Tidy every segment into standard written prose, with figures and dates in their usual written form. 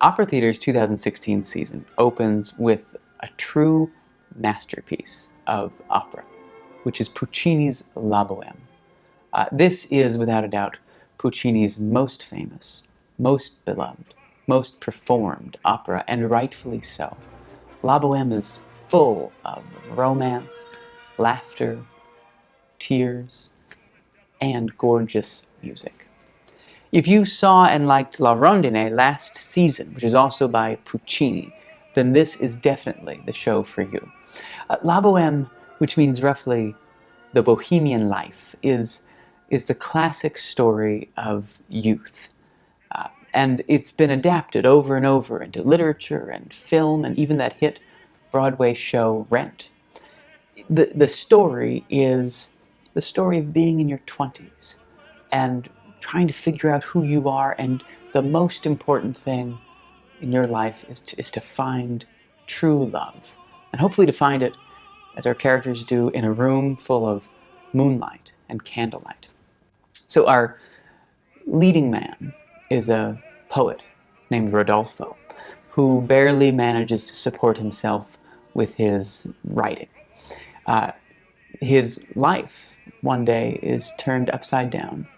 Opera Theater's 2016 season opens with a true masterpiece of opera, which is Puccini's La Bohème. This is, without a doubt, Puccini's most famous, most beloved, most performed opera, and rightfully so. La Bohème is full of romance, laughter, tears, and gorgeous music. If you saw and liked La Rondine last season, which is also by Puccini, then this is definitely the show for you. La Bohème, which means roughly the bohemian life, is the classic story of youth. And it's been adapted over and over into literature and film and even that hit Broadway show Rent. The story is the story of being in your 20s and trying to figure out who you are, and the most important thing in your life is to find true love. And hopefully to find it, as our characters do, in a room full of moonlight and candlelight. So our leading man is a poet named Rodolfo, who barely manages to support himself with his writing. His life one day is turned upside down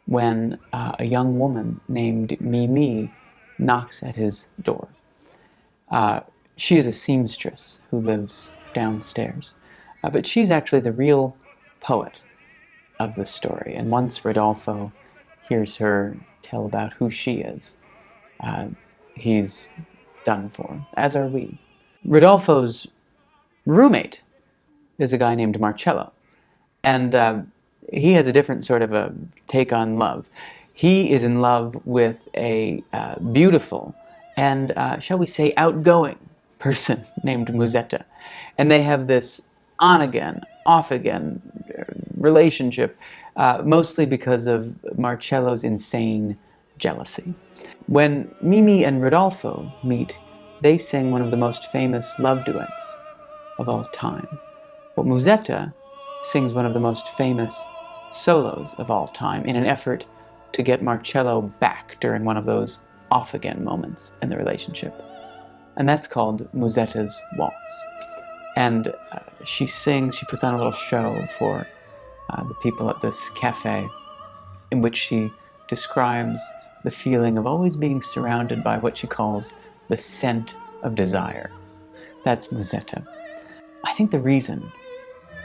when a young woman named Mimi knocks at his door. She is a seamstress who lives downstairs, but she's actually the real poet of the story. And once Rodolfo hears her tell about who she is, he's done for, as are we. Rodolfo's roommate is a guy named Marcello, and he has a different sort of a take on love. He is in love with a beautiful and, shall we say, outgoing person named Musetta. And they have this on-again, off-again relationship, mostly because of Marcello's insane jealousy. When Mimi and Rodolfo meet, they sing one of the most famous love duets of all time. Well, Musetta sings one of the most famous solos of all time in an effort to get Marcello back during one of those off-again moments in the relationship. And that's called Musetta's Waltz. And she puts on a little show for the people at this cafe, in which she describes the feeling of always being surrounded by what she calls the scent of desire. That's Musetta. I think the reason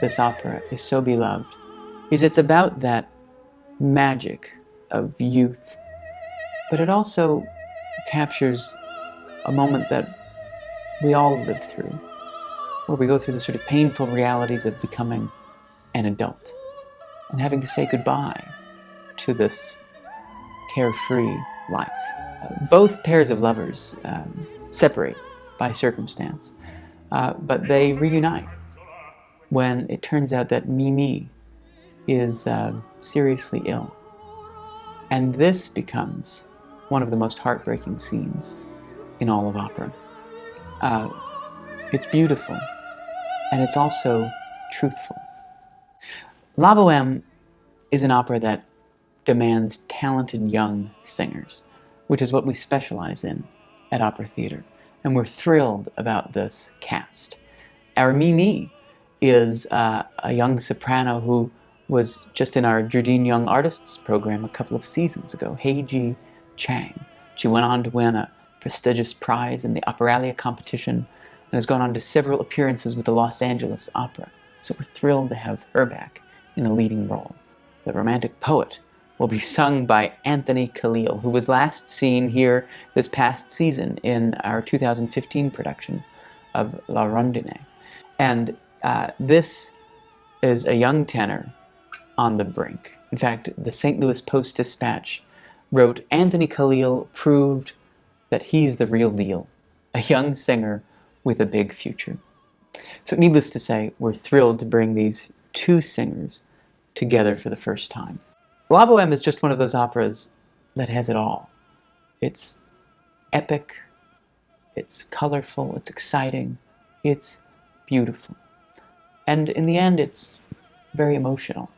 this opera is so beloved is it's about that magic of youth, but it also captures a moment that we all live through, where we go through the sort of painful realities of becoming an adult and having to say goodbye to this carefree life. Both pairs of lovers separate by circumstance, but they reunite when it turns out that Mimi is seriously ill. And this becomes one of the most heartbreaking scenes in all of opera. It's beautiful, and it's also truthful. La Bohème is an opera that demands talented young singers, which is what we specialize in at Opera Theater. And we're thrilled about this cast. Our Mimi is a young soprano who was just in our Jardine Young Artists program a couple of seasons ago, Heiji Chang. She went on to win a prestigious prize in the Operalia competition and has gone on to several appearances with the Los Angeles Opera. So we're thrilled to have her back in a leading role. The Romantic Poet will be sung by Anthony Khalil, who was last seen here this past season in our 2015 production of La Rondine. And this is a young tenor on the brink. In fact, the St. Louis Post-Dispatch wrote, "Anthony Khalil proved that he's the real deal, a young singer with a big future." So needless to say, we're thrilled to bring these two singers together for the first time. La Bohème is just one of those operas that has it all. It's epic, it's colorful, it's exciting, it's beautiful. And in the end, it's very emotional.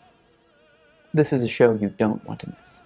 This is a show you don't want to miss.